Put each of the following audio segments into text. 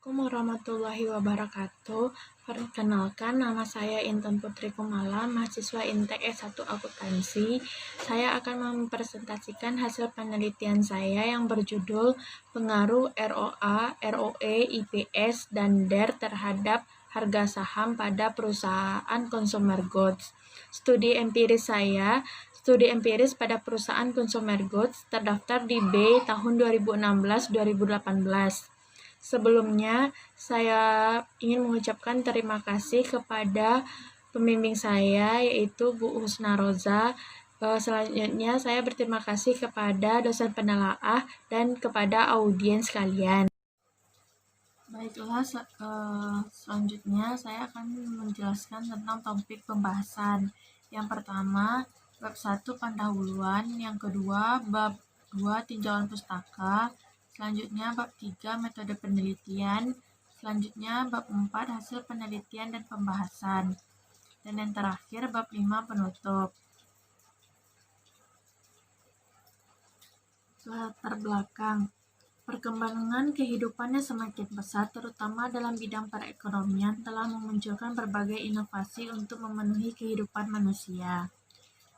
Assalamualaikum warahmatullahi wabarakatuh. Perkenalkan, nama saya Intan Putri Kumala, mahasiswa Intek S1 Akuntansi. Saya akan mempresentasikan hasil penelitian saya yang berjudul Pengaruh ROA, ROE, IPS, dan DER terhadap harga saham pada perusahaan consumer goods. Studi empiris pada perusahaan consumer goods terdaftar di B tahun 2016-2018. Sebelumnya, saya ingin mengucapkan terima kasih kepada pembimbing saya, yaitu Bu Husna Roza. Selanjutnya, saya berterima kasih kepada dosen penelaah dan kepada audiens sekalian. Baiklah, selanjutnya saya akan menjelaskan tentang topik pembahasan. Yang pertama, bab 1 pendahuluan, yang kedua, bab 2 tinjauan pustaka, selanjutnya bab 3 metode penelitian, selanjutnya bab 4 hasil penelitian dan pembahasan, dan yang terakhir bab 5 penutup. Latar belakang. Perkembangan kehidupannya semakin pesat, terutama dalam bidang perekonomian, telah memunculkan berbagai inovasi untuk memenuhi kehidupan manusia.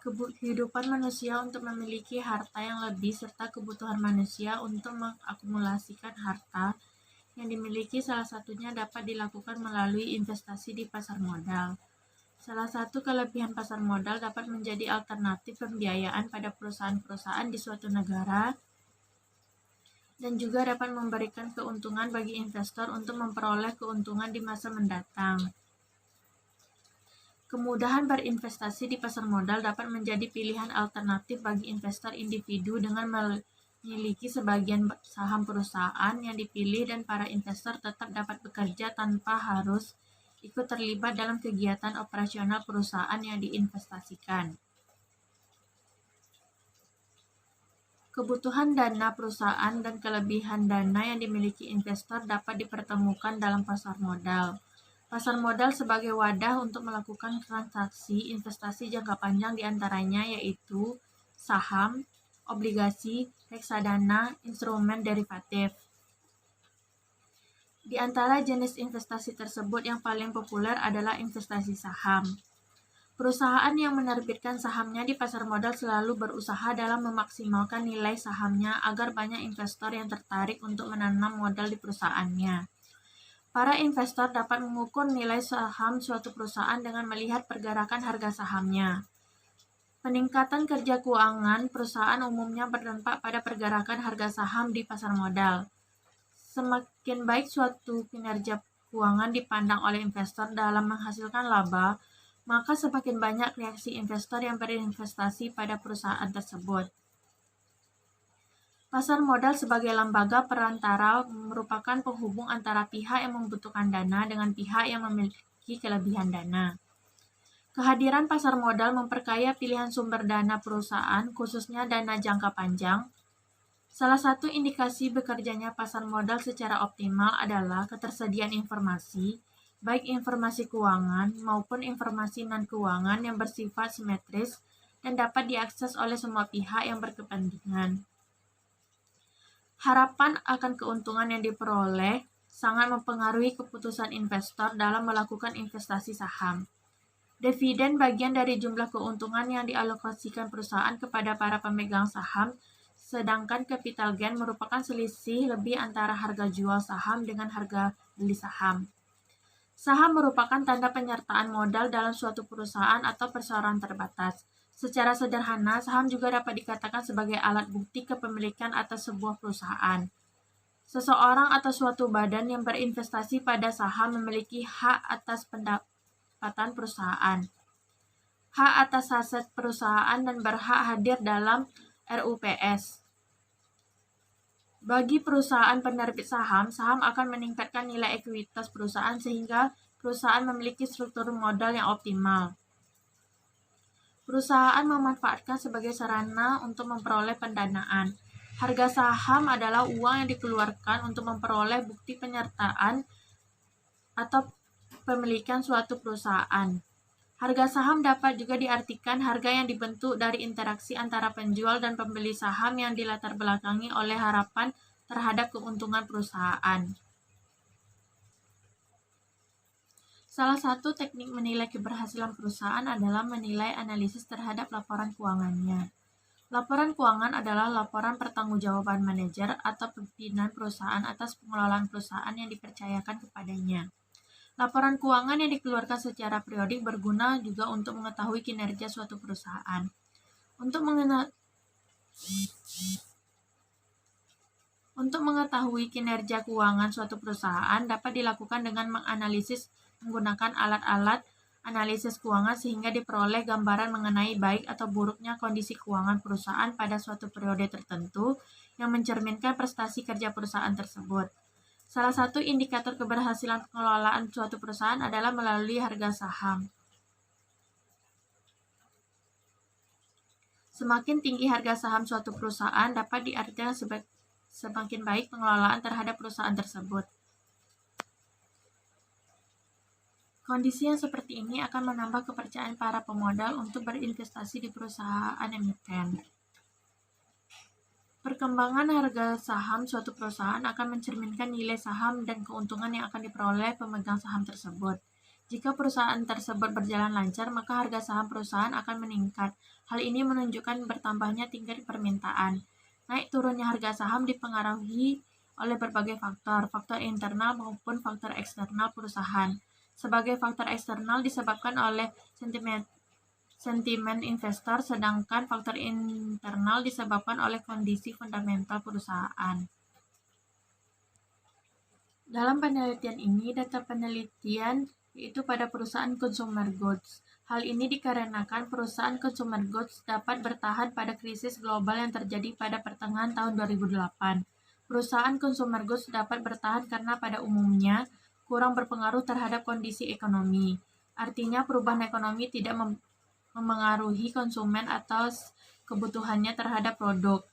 Kehidupan manusia untuk memiliki harta yang lebih, serta kebutuhan manusia untuk mengakumulasikan harta yang dimiliki salah satunya dapat dilakukan melalui investasi di pasar modal. Salah satu kelebihan pasar modal dapat menjadi alternatif pembiayaan pada perusahaan-perusahaan di suatu negara dan juga dapat memberikan keuntungan bagi investor untuk memperoleh keuntungan di masa mendatang. Kemudahan berinvestasi di pasar modal dapat menjadi pilihan alternatif bagi investor individu dengan memiliki sebagian saham perusahaan yang dipilih, dan para investor tetap dapat bekerja tanpa harus ikut terlibat dalam kegiatan operasional perusahaan yang diinvestasikan. Kebutuhan dana perusahaan dan kelebihan dana yang dimiliki investor dapat dipertemukan dalam pasar modal. Pasar modal sebagai wadah untuk melakukan transaksi investasi jangka panjang diantaranya yaitu saham, obligasi, reksadana, instrumen derivatif. Di antara jenis investasi tersebut yang paling populer adalah investasi saham. Perusahaan yang menerbitkan sahamnya di pasar modal selalu berusaha dalam memaksimalkan nilai sahamnya agar banyak investor yang tertarik untuk menanam modal di perusahaannya. Para investor dapat mengukur nilai saham suatu perusahaan dengan melihat pergerakan harga sahamnya. Peningkatan kerja keuangan perusahaan umumnya berdampak pada pergerakan harga saham di pasar modal. Semakin baik suatu kinerja keuangan dipandang oleh investor dalam menghasilkan laba, maka semakin banyak reaksi investor yang berinvestasi pada perusahaan tersebut. Pasar modal sebagai lembaga perantara merupakan penghubung antara pihak yang membutuhkan dana dengan pihak yang memiliki kelebihan dana. Kehadiran pasar modal memperkaya pilihan sumber dana perusahaan, khususnya dana jangka panjang. Salah satu indikasi bekerjanya pasar modal secara optimal adalah ketersediaan informasi, baik informasi keuangan maupun informasi non-keuangan yang bersifat simetris dan dapat diakses oleh semua pihak yang berkepentingan. Harapan akan keuntungan yang diperoleh sangat mempengaruhi keputusan investor dalam melakukan investasi saham. Dividen bagian dari jumlah keuntungan yang dialokasikan perusahaan kepada para pemegang saham, sedangkan capital gain merupakan selisih lebih antara harga jual saham dengan harga beli saham. Saham merupakan tanda penyertaan modal dalam suatu perusahaan atau perseroan terbatas. Secara sederhana, saham juga dapat dikatakan sebagai alat bukti kepemilikan atas sebuah perusahaan. Seseorang atau suatu badan yang berinvestasi pada saham memiliki hak atas pendapatan perusahaan, hak atas aset perusahaan, dan berhak hadir dalam RUPS. Bagi perusahaan penerbit saham, saham akan meningkatkan nilai ekuitas perusahaan sehingga perusahaan memiliki struktur modal yang optimal. Perusahaan memanfaatkan sebagai sarana untuk memperoleh pendanaan. Harga saham adalah uang yang dikeluarkan untuk memperoleh bukti penyertaan atau pemilikan suatu perusahaan. Harga saham dapat juga diartikan harga yang dibentuk dari interaksi antara penjual dan pembeli saham yang dilatar belakangi oleh harapan terhadap keuntungan perusahaan. Salah satu teknik menilai keberhasilan perusahaan adalah menilai analisis terhadap laporan keuangannya. Laporan keuangan adalah laporan pertanggungjawaban manajer atau pimpinan perusahaan atas pengelolaan perusahaan yang dipercayakan kepadanya. Laporan keuangan yang dikeluarkan secara periodik berguna juga untuk mengetahui kinerja suatu perusahaan. Untuk mengetahui kinerja keuangan suatu perusahaan dapat dilakukan dengan menganalisis menggunakan alat-alat analisis keuangan sehingga diperoleh gambaran mengenai baik atau buruknya kondisi keuangan perusahaan pada suatu periode tertentu yang mencerminkan prestasi kerja perusahaan tersebut. Salah satu indikator keberhasilan pengelolaan suatu perusahaan adalah melalui harga saham. Semakin tinggi harga saham suatu perusahaan dapat diartikan semakin baik pengelolaan terhadap perusahaan tersebut. Kondisi yang seperti ini akan menambah kepercayaan para pemodal untuk berinvestasi di perusahaan emiten. Perkembangan harga saham suatu perusahaan akan mencerminkan nilai saham dan keuntungan yang akan diperoleh pemegang saham tersebut. Jika perusahaan tersebut berjalan lancar, maka harga saham perusahaan akan meningkat. Hal ini menunjukkan bertambahnya tingkat permintaan. Naik turunnya harga saham dipengaruhi oleh berbagai faktor internal maupun faktor eksternal perusahaan. Sebagai faktor eksternal disebabkan oleh sentimen investor, sedangkan faktor internal disebabkan oleh kondisi fundamental perusahaan. Dalam penelitian ini, data penelitian yaitu pada perusahaan consumer goods. Hal ini dikarenakan perusahaan consumer goods dapat bertahan pada krisis global yang terjadi pada pertengahan tahun 2008. Perusahaan consumer goods dapat bertahan karena pada umumnya kurang berpengaruh terhadap kondisi ekonomi. Artinya perubahan ekonomi tidak memengaruhi konsumen atau kebutuhannya terhadap produk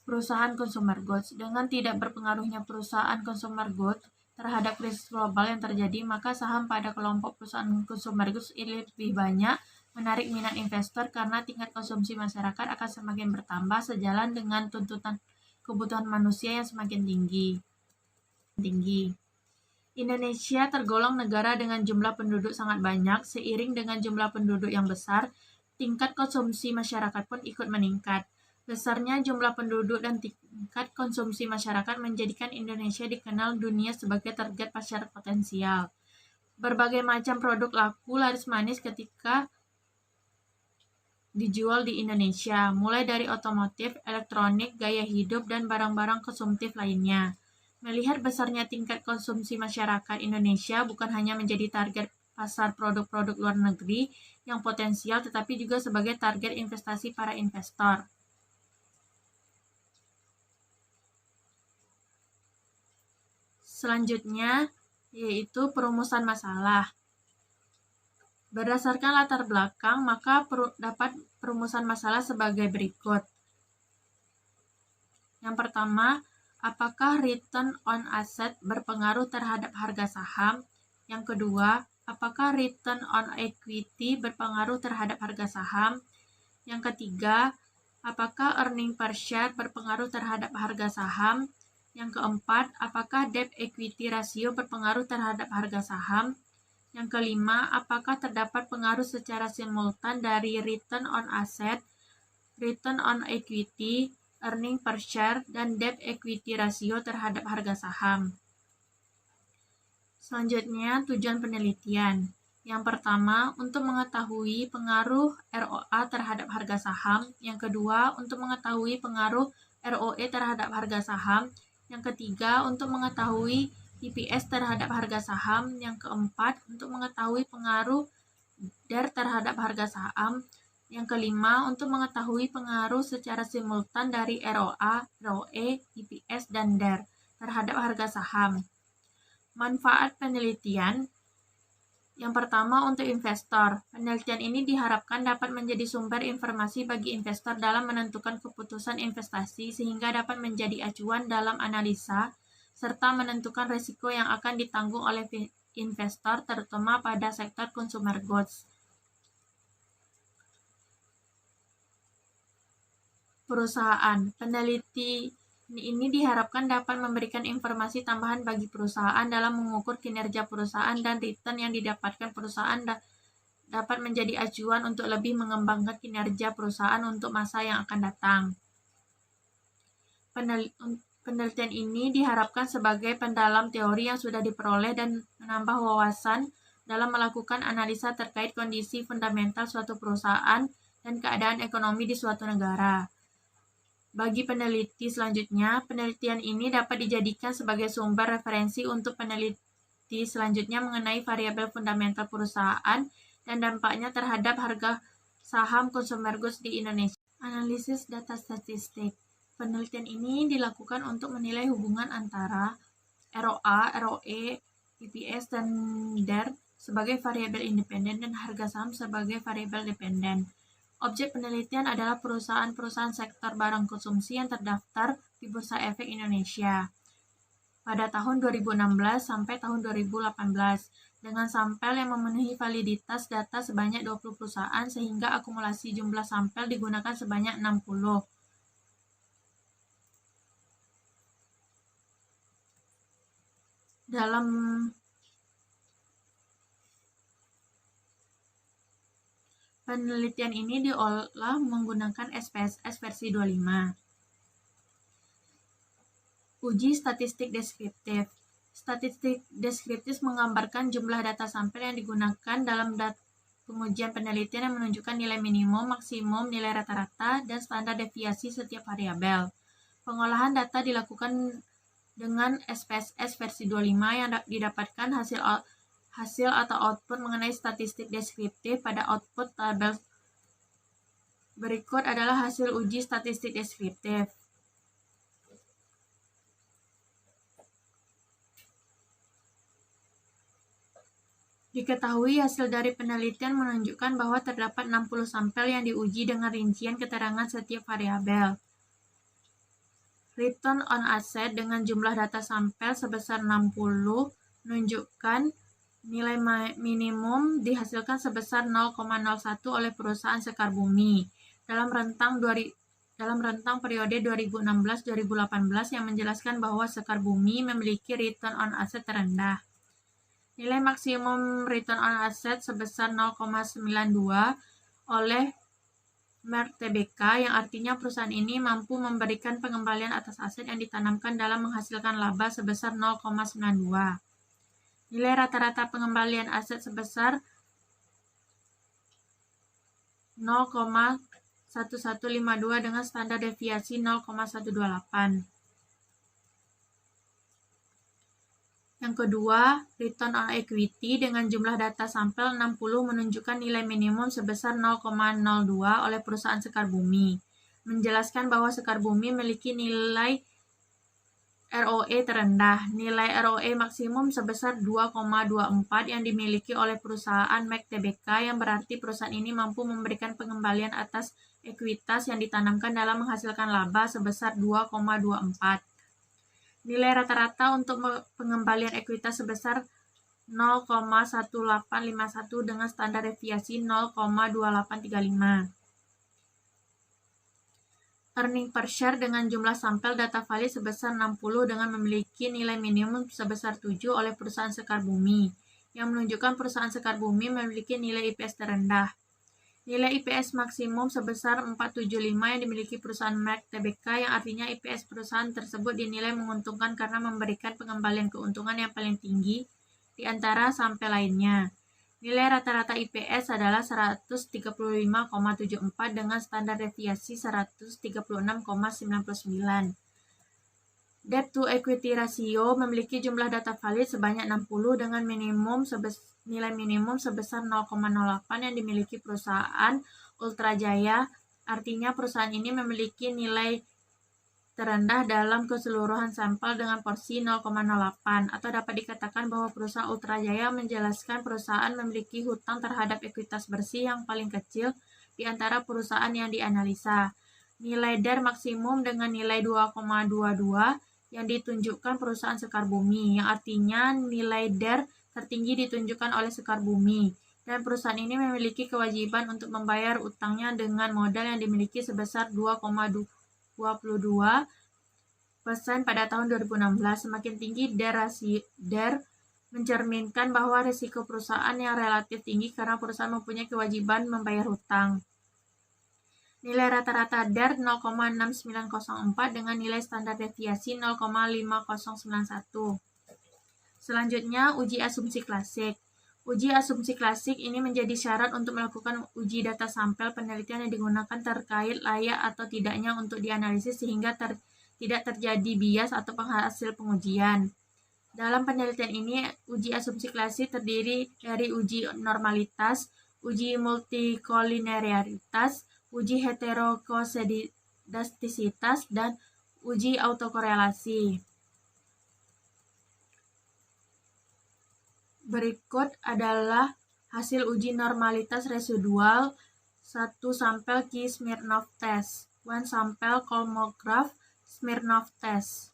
perusahaan consumer goods. Dengan tidak berpengaruhnya perusahaan consumer goods terhadap krisis global yang terjadi, maka saham pada kelompok perusahaan consumer goods lebih banyak menarik minat investor karena tingkat konsumsi masyarakat akan semakin bertambah sejalan dengan tuntutan kebutuhan manusia yang semakin tinggi. Indonesia tergolong negara dengan jumlah penduduk sangat banyak. Seiring dengan jumlah penduduk yang besar, tingkat konsumsi masyarakat pun ikut meningkat. Besarnya jumlah penduduk dan tingkat konsumsi masyarakat menjadikan Indonesia dikenal dunia sebagai target pasar potensial. Berbagai macam produk laku laris manis ketika dijual di Indonesia, mulai dari otomotif, elektronik, gaya hidup, dan barang-barang konsumtif lainnya. Melihat besarnya tingkat konsumsi masyarakat Indonesia bukan hanya menjadi target pasar produk-produk luar negeri yang potensial, tetapi juga sebagai target investasi para investor. Selanjutnya, yaitu perumusan masalah. Berdasarkan latar belakang, maka dapat perumusan masalah sebagai berikut. Yang pertama, apakah return on asset berpengaruh terhadap harga saham? Yang kedua, apakah return on equity berpengaruh terhadap harga saham? Yang ketiga, apakah earning per share berpengaruh terhadap harga saham? Yang keempat, apakah debt equity ratio berpengaruh terhadap harga saham? Yang kelima, apakah terdapat pengaruh secara simultan dari return on asset, return on equity, earning per share, dan debt equity ratio terhadap harga saham? Selanjutnya, tujuan penelitian. Yang pertama, untuk mengetahui pengaruh ROA terhadap harga saham. Yang kedua, untuk mengetahui pengaruh ROE terhadap harga saham. Yang ketiga, untuk mengetahui EPS terhadap harga saham. Yang keempat, untuk mengetahui pengaruh DER terhadap harga saham. Yang kelima, untuk mengetahui pengaruh secara simultan dari ROA, ROE, EPS, dan DER terhadap harga saham. Manfaat penelitian. Yang pertama, untuk investor. Penelitian ini diharapkan dapat menjadi sumber informasi bagi investor dalam menentukan keputusan investasi sehingga dapat menjadi acuan dalam analisa serta menentukan risiko yang akan ditanggung oleh investor terutama pada sektor consumer goods. Perusahaan. Peneliti Ini diharapkan dapat memberikan informasi tambahan bagi perusahaan dalam mengukur kinerja perusahaan, dan return yang didapatkan perusahaan dapat menjadi acuan untuk lebih mengembangkan kinerja perusahaan untuk masa yang akan datang. Penelitian ini diharapkan sebagai pendalam teori yang sudah diperoleh dan menambah wawasan dalam melakukan analisa terkait kondisi fundamental suatu perusahaan dan keadaan ekonomi di suatu negara. Bagi peneliti selanjutnya, penelitian ini dapat dijadikan sebagai sumber referensi untuk peneliti selanjutnya mengenai variabel fundamental perusahaan dan dampaknya terhadap harga saham consumer goods di Indonesia. Analisis data statistik. Penelitian ini dilakukan untuk menilai hubungan antara ROA, ROE, EPS, dan DER sebagai variabel independen dan harga saham sebagai variabel dependen. Objek penelitian adalah perusahaan-perusahaan sektor barang konsumsi yang terdaftar di Bursa Efek Indonesia pada tahun 2016 sampai tahun 2018 dengan sampel yang memenuhi validitas data sebanyak 20 perusahaan sehingga akumulasi jumlah sampel digunakan sebanyak 60. Dalam penelitian ini diolah menggunakan SPSS versi 25. Uji statistik deskriptif. Statistik deskriptif menggambarkan jumlah data sampel yang digunakan dalam pengujian penelitian yang menunjukkan nilai minimum, maksimum, nilai rata-rata, dan standar deviasi setiap variabel. Pengolahan data dilakukan dengan SPSS versi 25 yang didapatkan hasil atau output mengenai statistik deskriptif. Pada output tabel berikut adalah hasil uji statistik deskriptif. Diketahui hasil dari penelitian menunjukkan bahwa terdapat 60 sampel yang diuji dengan rincian keterangan setiap variabel. Return on asset dengan jumlah data sampel sebesar 60 menunjukkan nilai minimum dihasilkan sebesar 0,01 oleh perusahaan sekar bumi dalam rentang periode 2016-2018 yang menjelaskan bahwa sekar bumi memiliki return on asset terendah. Nilai maksimum return on asset sebesar 0,92 oleh Merck Tbk, yang artinya perusahaan ini mampu memberikan pengembalian atas aset yang ditanamkan dalam menghasilkan laba sebesar 0,92. Nilai rata-rata pengembalian aset sebesar 0,1152 dengan standar deviasi 0,128. Yang kedua, return on equity dengan jumlah data sampel 60 menunjukkan nilai minimum sebesar 0,02 oleh perusahaan sekar bumi, menjelaskan bahwa sekar bumi memiliki nilai ROE terendah. Nilai ROE maksimum sebesar 2,24 yang dimiliki oleh perusahaan Merck Tbk, yang berarti perusahaan ini mampu memberikan pengembalian atas ekuitas yang ditanamkan dalam menghasilkan laba sebesar 2,24. Nilai rata-rata untuk pengembalian ekuitas sebesar 0,1851 dengan standar deviasi 0,2835. Earning per share dengan jumlah sampel data valid sebesar 60 dengan memiliki nilai minimum sebesar 7 oleh perusahaan sekar bumi, yang menunjukkan perusahaan sekar bumi memiliki nilai IPS terendah. Nilai IPS maksimum sebesar 475 yang dimiliki perusahaan Merck Tbk, yang artinya IPS perusahaan tersebut dinilai menguntungkan karena memberikan pengembalian keuntungan yang paling tinggi di antara sampel lainnya. Nilai rata-rata IPS adalah 135,74 dengan standar deviasi 136,99. Debt to equity ratio memiliki jumlah data valid sebanyak 60 dengan nilai minimum sebesar 0,08 yang dimiliki perusahaan Ultrajaya. Artinya perusahaan ini memiliki nilai terendah dalam keseluruhan sampel dengan porsi 0,08, atau dapat dikatakan bahwa perusahaan Ultrajaya menjelaskan perusahaan memiliki hutang terhadap ekuitas bersih yang paling kecil di antara perusahaan yang dianalisa. Nilai DER maksimum dengan nilai 2,22 yang ditunjukkan perusahaan sekar bumi, yang artinya nilai DER tertinggi ditunjukkan oleh sekar bumi, dan perusahaan ini memiliki kewajiban untuk membayar utangnya dengan modal yang dimiliki sebesar 2,22 pada tahun 2016. Semakin tinggi DER mencerminkan bahwa risiko perusahaan yang relatif tinggi karena perusahaan mempunyai kewajiban membayar hutang. Nilai rata-rata DER 0,6904 dengan nilai standar deviasi 0,5091. Selanjutnya, uji asumsi klasik. Uji asumsi klasik ini menjadi syarat untuk melakukan uji data sampel penelitian yang digunakan terkait layak atau tidaknya untuk dianalisis sehingga tidak terjadi bias atau penghasil pengujian. Dalam penelitian ini, uji asumsi klasik terdiri dari uji normalitas, uji multikolinearitas, uji heterokodastisitas, dan uji autokorelasi. Berikut adalah hasil uji normalitas residual 1 sampel Ki-Smirnov test, 1 sampel Kolmogorov Smirnov test.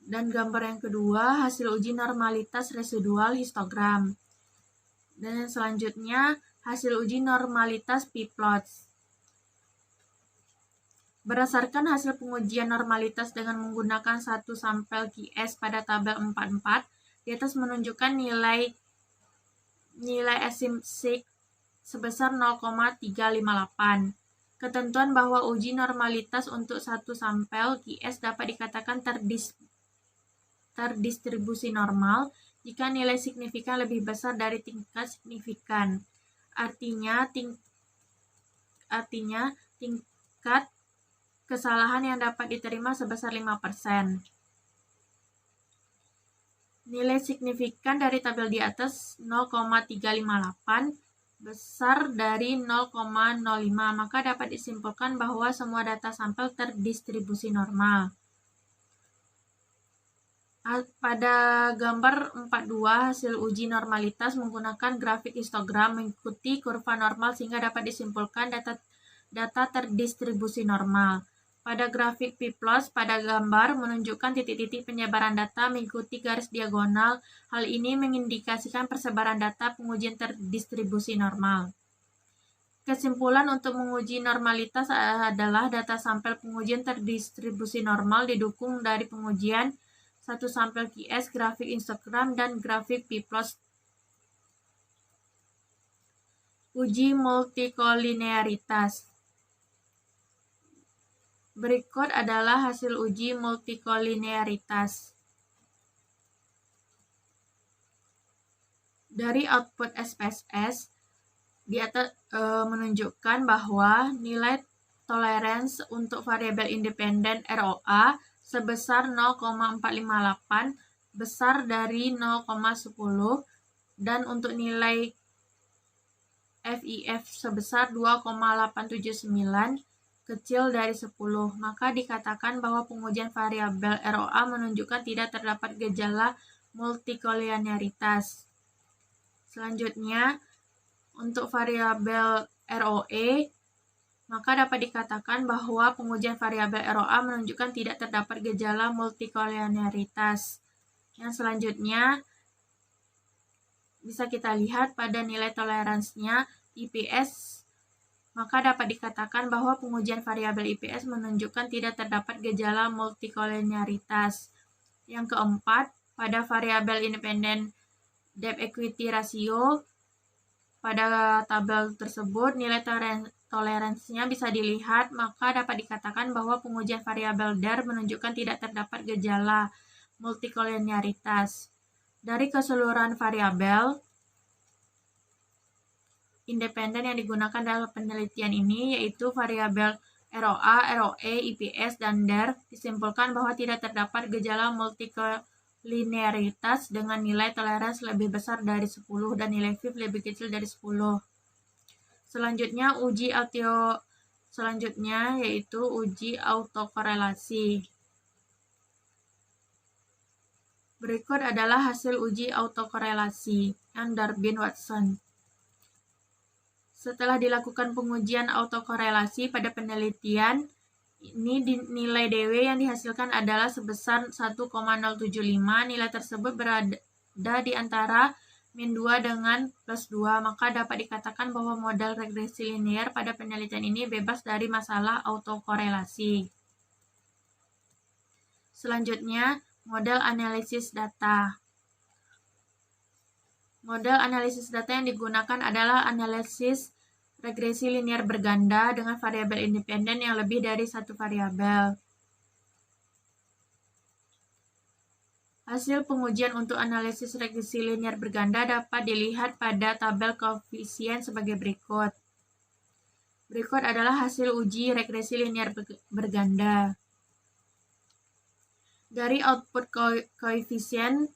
Dan gambar yang kedua, hasil uji normalitas residual histogram. Dan selanjutnya, hasil uji normalitas p-plots. Berdasarkan hasil pengujian normalitas dengan menggunakan 1 sampel QS pada tabel 44, di atas menunjukkan nilai asymmetric sebesar 0,358. Ketentuan bahwa uji normalitas untuk 1 sampel QS dapat dikatakan terdistribusi normal jika nilai signifikan lebih besar dari tingkat signifikan. Artinya tingkat kesalahan yang dapat diterima sebesar 5%. Nilai signifikan dari tabel di atas 0,358 besar dari 0,05, maka dapat disimpulkan bahwa semua data sampel terdistribusi normal. Pada gambar 42, hasil uji normalitas menggunakan grafik histogram mengikuti kurva normal sehingga dapat disimpulkan data terdistribusi normal. Pada grafik p-plots pada gambar menunjukkan titik-titik penyebaran data mengikuti garis diagonal. Hal ini mengindikasikan persebaran data pengujian terdistribusi normal. Kesimpulan untuk menguji normalitas adalah data sampel pengujian terdistribusi normal didukung dari pengujian 1 sampel QS, grafik histogram, dan grafik p-plots. Uji multikolinearitas. Berikut adalah hasil uji multikolinearitas. Dari output SPSS, di atas menunjukkan bahwa nilai tolerance untuk variabel independen ROA sebesar 0,458 besar dari 0,10 dan untuk nilai FIF sebesar 2,879 kecil dari 10, maka dikatakan bahwa pengujian variabel ROA menunjukkan tidak terdapat gejala multikolinearitas. Selanjutnya, untuk variabel ROE, maka dapat dikatakan bahwa pengujian variabel ROA menunjukkan tidak terdapat gejala multikolinearitas. Yang selanjutnya, bisa kita lihat pada nilai toleransinya IPS, maka dapat dikatakan bahwa pengujian variabel IPS menunjukkan tidak terdapat gejala multikolinearitas. Yang keempat, pada variabel independen debt equity ratio, pada tabel tersebut nilai toleransinya bisa dilihat, maka dapat dikatakan bahwa pengujian variabel DER menunjukkan tidak terdapat gejala multikolinearitas. Dari keseluruhan variabel independen yang digunakan dalam penelitian ini, yaitu variabel ROA, ROE, IPS, dan DER, disimpulkan bahwa tidak terdapat gejala multikolinearitas dengan nilai toleransi lebih besar dari 10 dan nilai FIF lebih kecil dari 10. Selanjutnya yaitu uji autokorelasi. Berikut adalah hasil uji autokorelasi yang Darby-Watson. Setelah dilakukan pengujian autokorelasi pada penelitian, ini nilai DW yang dihasilkan adalah sebesar 1,075. Nilai tersebut berada di antara min 2 dengan plus 2, maka dapat dikatakan bahwa model regresi linier pada penelitian ini bebas dari masalah autokorelasi. Selanjutnya, model analisis data. Model analisis data yang digunakan adalah analisis regresi linier berganda dengan variabel independen yang lebih dari satu variabel. Hasil pengujian untuk analisis regresi linier berganda dapat dilihat pada tabel koefisien sebagai berikut. Berikut adalah hasil uji regresi linier berganda. Dari output koefisien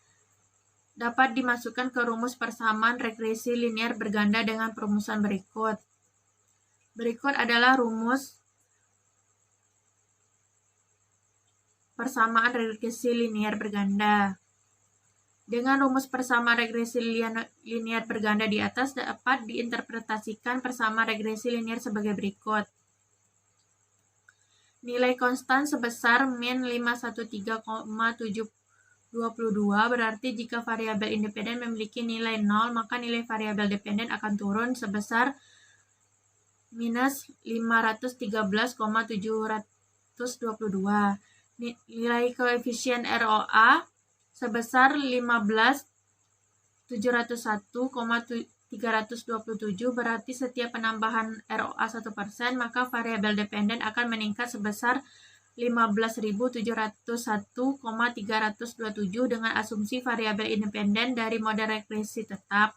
dapat dimasukkan ke rumus persamaan regresi linier berganda dengan perumusan berikut. Berikut adalah rumus persamaan regresi linier berganda. Dengan rumus persamaan regresi linier berganda di atas dapat diinterpretasikan persamaan regresi linier sebagai berikut. Nilai konstan sebesar min 513,722 berarti jika variabel independen memiliki nilai 0, maka nilai variabel dependen akan turun sebesar minus 513,722. Nilai koefisien ROA sebesar 15.701,327 berarti setiap penambahan ROA 1%, maka variabel dependen akan meningkat sebesar 15.701,327 dengan asumsi variabel independen dari model regresi tetap.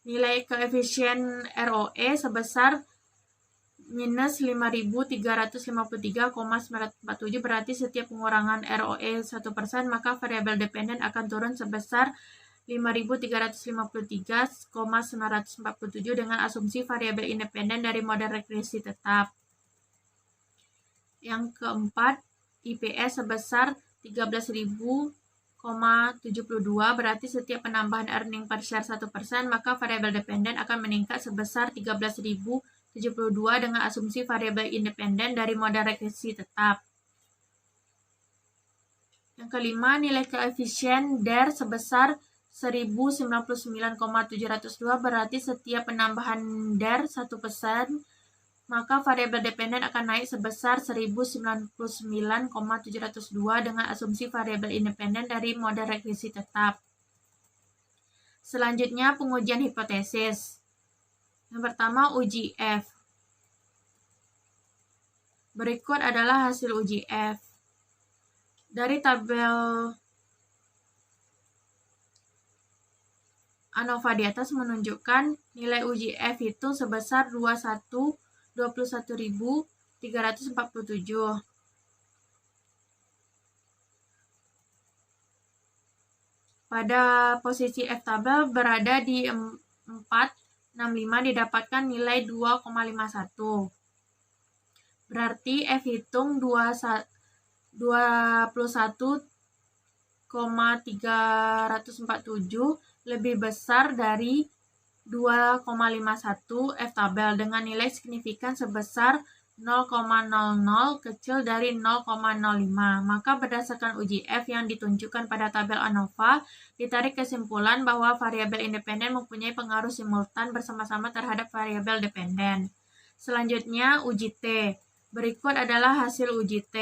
Nilai koefisien ROE sebesar minus 5.353,947 berarti setiap pengurangan ROE 1%, maka variabel dependen akan turun sebesar 5.353,947 dengan asumsi variabel independen dari model regresi tetap. Yang keempat, IPS sebesar 13.000,72 berarti setiap penambahan earning per share 1%, maka variabel dependen akan meningkat sebesar 13.072 dengan asumsi variabel independen dari model regresi tetap. Yang kelima, nilai koefisien DER sebesar 1099,702 berarti setiap penambahan DER 1%, maka variabel dependen akan naik sebesar 1099,702 dengan asumsi variabel independen dari model regresi tetap. Selanjutnya, pengujian hipotesis. Yang pertama, uji F. Berikut adalah hasil uji F. Dari tabel ANOVA di atas menunjukkan nilai uji F itu sebesar 21.347. Pada posisi F tabel berada di 465 didapatkan nilai 2,51. Berarti F hitung 21,347 lebih besar dari 2,51 F tabel dengan nilai signifikan sebesar 0,00 kecil dari 0,05. Maka berdasarkan uji F yang ditunjukkan pada tabel ANOVA, ditarik kesimpulan bahwa variabel independen mempunyai pengaruh simultan bersama-sama terhadap variabel dependen. Selanjutnya, uji T. Berikut adalah hasil uji T.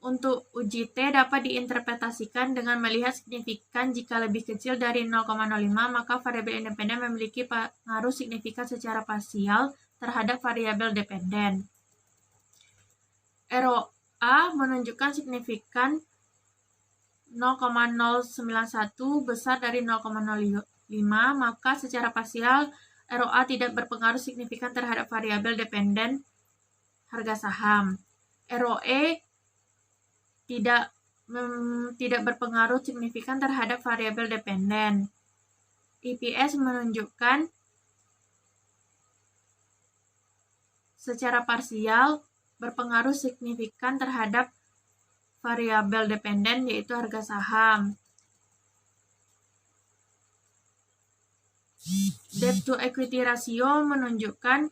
Untuk uji T dapat diinterpretasikan dengan melihat signifikan jika lebih kecil dari 0,05, maka variabel independen memiliki pengaruh signifikan secara parsial terhadap variabel dependen. ROA menunjukkan signifikan 0,091 besar dari 0,05, maka secara parsial ROA tidak berpengaruh signifikan terhadap variabel dependen harga saham. ROE tidak berpengaruh signifikan terhadap variabel dependen. IPS menunjukkan secara parsial berpengaruh signifikan terhadap variabel dependen yaitu harga saham. Debt to equity ratio menunjukkan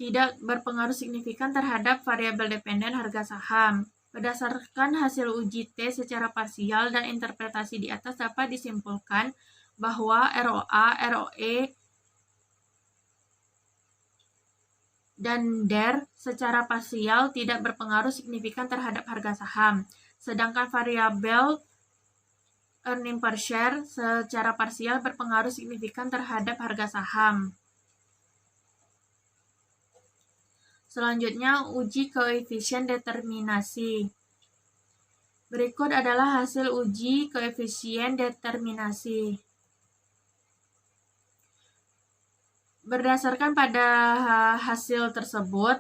tidak berpengaruh signifikan terhadap variabel dependen harga saham. Berdasarkan hasil uji T secara parsial dan interpretasi di atas dapat disimpulkan bahwa ROA, ROE, dan DER secara parsial tidak berpengaruh signifikan terhadap harga saham, sedangkan variabel earning per share secara parsial berpengaruh signifikan terhadap harga saham. Selanjutnya, uji koefisien determinasi. Berikut adalah hasil uji koefisien determinasi. Berdasarkan pada hasil tersebut,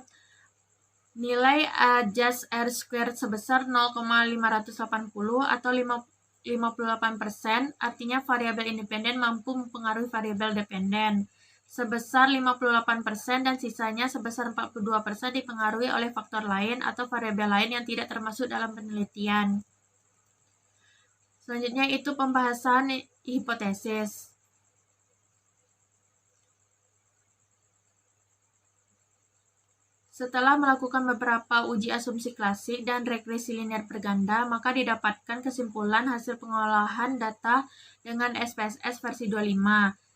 nilai adjust R squared sebesar 0,580 atau 58%, artinya variabel independen mampu mempengaruhi variabel dependen sebesar 58% dan sisanya sebesar 42% dipengaruhi oleh faktor lain atau variabel lain yang tidak termasuk dalam penelitian. Selanjutnya itu pembahasan hipotesis. Setelah melakukan beberapa uji asumsi klasik dan regresi linear berganda, maka didapatkan kesimpulan hasil pengolahan data dengan SPSS versi 25.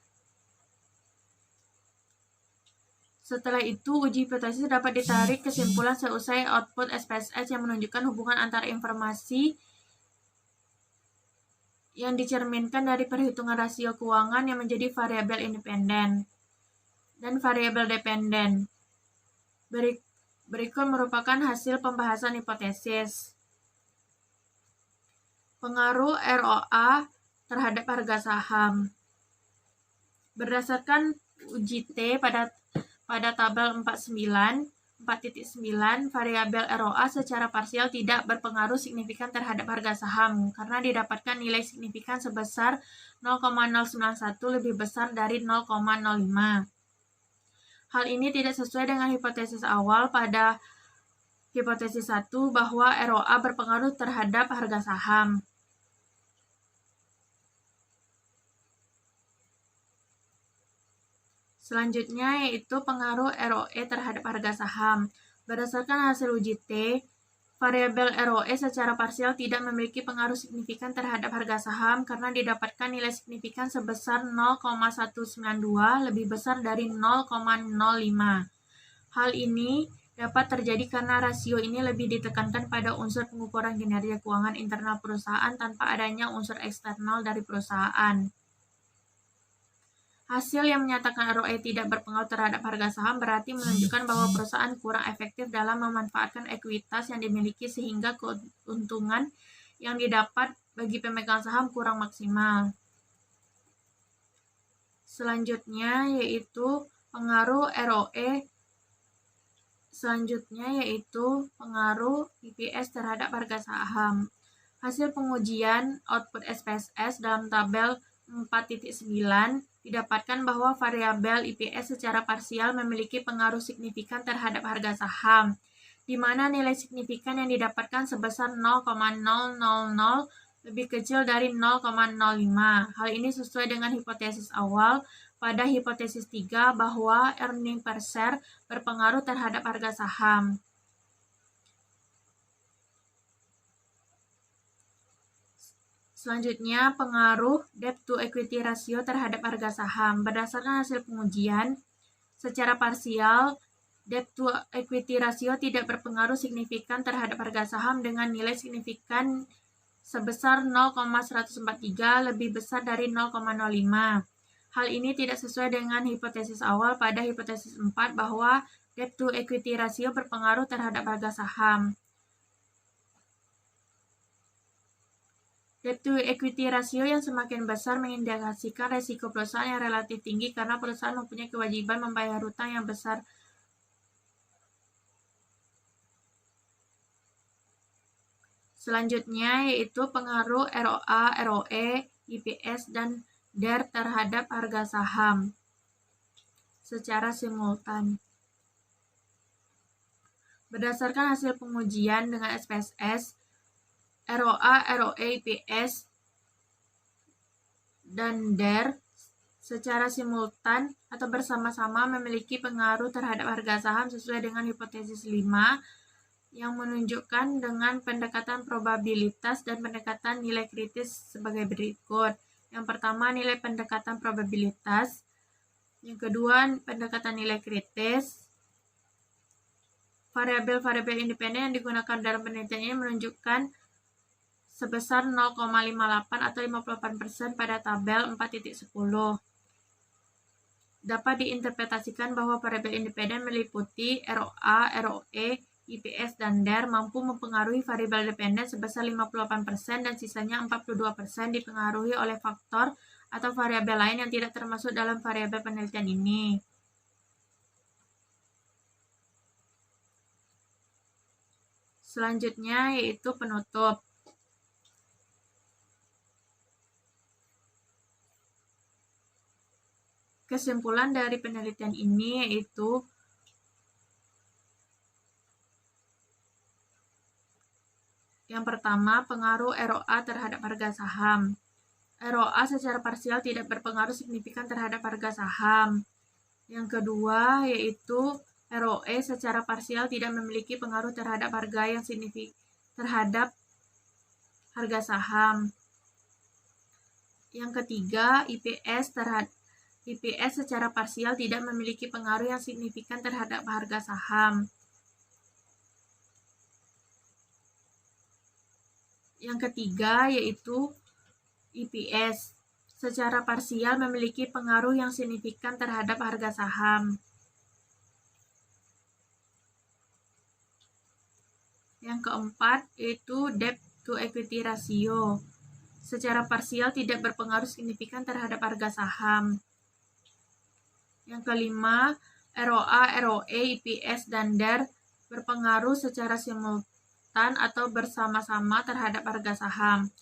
Setelah itu, uji hipotesis dapat ditarik kesimpulan seusai output SPSS yang menunjukkan hubungan antara informasi yang dicerminkan dari perhitungan rasio keuangan yang menjadi variabel independen dan variabel dependen. Berikut merupakan hasil pembahasan hipotesis. Pengaruh ROA terhadap harga saham. Berdasarkan uji T pada tabel 4.9, variabel ROA secara parsial tidak berpengaruh signifikan terhadap harga saham karena didapatkan nilai signifikan sebesar 0,091 lebih besar dari 0,05. Hal ini tidak sesuai dengan hipotesis awal pada hipotesis 1 bahwa ROA berpengaruh terhadap harga saham. Selanjutnya yaitu pengaruh ROE terhadap harga saham. Berdasarkan hasil uji T, variabel ROE secara parsial tidak memiliki pengaruh signifikan terhadap harga saham karena didapatkan nilai signifikan sebesar 0,192 lebih besar dari 0,05. Hal ini dapat terjadi karena rasio ini lebih ditekankan pada unsur pengukuran kinerja keuangan internal perusahaan tanpa adanya unsur eksternal dari perusahaan. Hasil yang menyatakan ROE tidak berpengaruh terhadap harga saham berarti menunjukkan bahwa perusahaan kurang efektif dalam memanfaatkan ekuitas yang dimiliki sehingga keuntungan yang didapat bagi pemegang saham kurang maksimal. Selanjutnya yaitu pengaruh ROE. Pengaruh EPS terhadap harga saham. Hasil pengujian output SPSS dalam tabel 4.9 didapatkan bahwa variabel IPS secara parsial memiliki pengaruh signifikan terhadap harga saham, di mana nilai signifikan yang didapatkan sebesar 0,000 lebih kecil dari 0,05. Hal ini sesuai dengan hipotesis awal pada hipotesis 3 bahwa earning per share berpengaruh terhadap harga saham. Selanjutnya, pengaruh debt to equity ratio terhadap harga saham. Berdasarkan hasil pengujian, secara parsial, debt to equity ratio tidak berpengaruh signifikan terhadap harga saham dengan nilai signifikan sebesar 0,143 lebih besar dari 0,05. Hal ini tidak sesuai dengan hipotesis awal pada hipotesis 4 bahwa debt to equity ratio berpengaruh terhadap harga saham. Debt to equity ratio yang semakin besar mengindikasikan resiko perusahaan yang relatif tinggi karena perusahaan mempunyai kewajiban membayar hutang yang besar. Selanjutnya yaitu pengaruh ROA, ROE, EPS, dan DER terhadap harga saham secara simultan. Berdasarkan hasil pengujian dengan SPSS, ROA, ROE, EPS, dan DER secara simultan atau bersama-sama memiliki pengaruh terhadap harga saham sesuai dengan hipotesis 5, yang menunjukkan dengan pendekatan probabilitas dan pendekatan nilai kritis sebagai berikut. Yang pertama, nilai pendekatan probabilitas. Yang kedua, pendekatan nilai kritis. Variabel-variabel independen yang digunakan dalam penelitian ini menunjukkan sebesar 0,58 atau 58% pada tabel 4.10. Dapat diinterpretasikan bahwa variabel independen meliputi ROA, ROE, IPS, dan DER mampu mempengaruhi variabel dependen sebesar 58% dan sisanya 42% dipengaruhi oleh faktor atau variabel lain yang tidak termasuk dalam variabel penelitian ini. Selanjutnya yaitu penutup. Kesimpulan dari penelitian ini yaitu yang pertama, pengaruh ROA terhadap harga saham. ROA secara parsial tidak berpengaruh signifikan terhadap harga saham. Yang kedua, yaitu ROE secara parsial tidak memiliki pengaruh terhadap harga yang signifikan terhadap harga saham. Yang ketiga, IPS secara parsial tidak memiliki pengaruh yang signifikan terhadap harga saham. Yang ketiga yaitu IPS secara parsial memiliki pengaruh yang signifikan terhadap harga saham. Yang keempat yaitu debt to equity ratio. Secara parsial tidak berpengaruh signifikan terhadap harga saham. Yang kelima, ROA, ROE, IPS, dan DER berpengaruh secara simultan atau bersama-sama terhadap harga saham.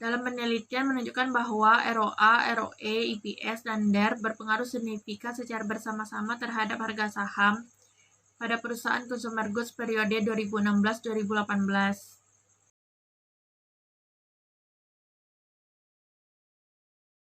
Dalam penelitian menunjukkan bahwa ROA, ROE, IPS, dan DER berpengaruh signifikan secara bersama-sama terhadap harga saham pada perusahaan consumer goods periode 2016-2018.